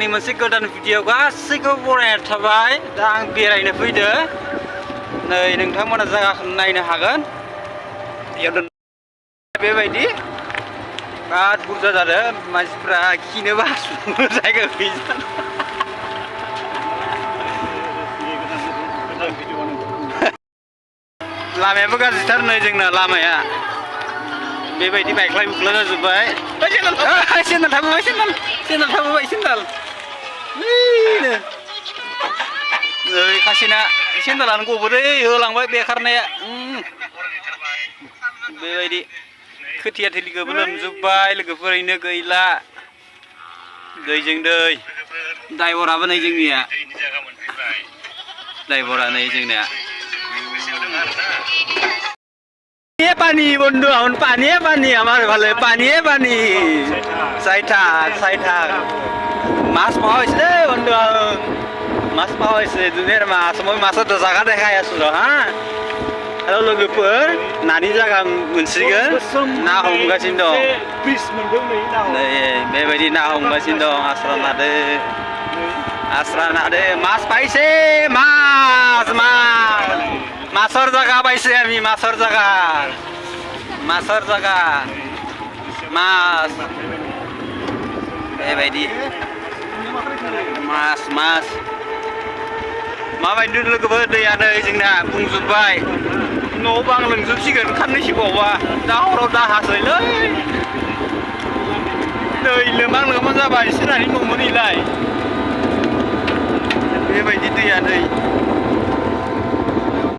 आंनि मोनसे गोदान भिडिअ गासैखौबो बरायना थाबाय दा आं बेरायनो फैदो नै नोंथांमोना जायगाखौ नायनो हागोन बेबायदि बिराद बुरजा जादों मानसिफ्रा खिनोबो हासुनो जायगा गैया लामायाबो गाज्रिथार नै जोंना लामाया बेबायदि बायख्लाय बुख्लाय जाजोब्बाय सेन्देल थाबोबाय सेन्देल नै खासेना सेन्देलानो गबोलै होलांबाय बेखारनाया बेबायदि खोथिया थिलिखौबो लोमजोब्बाय लोगोफोरैनो गैला दैजों दै ड्राइभाराबो नै जोंनिया ड्राइभारा नै जोंनिया पानी बंधु पानी हमारे वाले पानी साइड थाक मास पावाइसे बंधु मास पावाइसे दुनिया मास मासा तो जागा देखाय आसुर हा हेलो लोगोफोर नानि जागा मोनसिगोन ना हमगासिनो दं नै बेबायदि ना हमगासिनो दं आस्रा नादो मास पाइसे मासर जागा पाइसे आमी मासर जागा मास बेबायदि मास माबायदि लोगोफोर दैया नै जोंना बुंजोब्बाय न' बां लोंजोबसिगोन खाननैसो बावबा दा हराव दाहासैलै दै लोमां जाबाय सोरहानि न'मोन इलाय बेबायदि दैया नै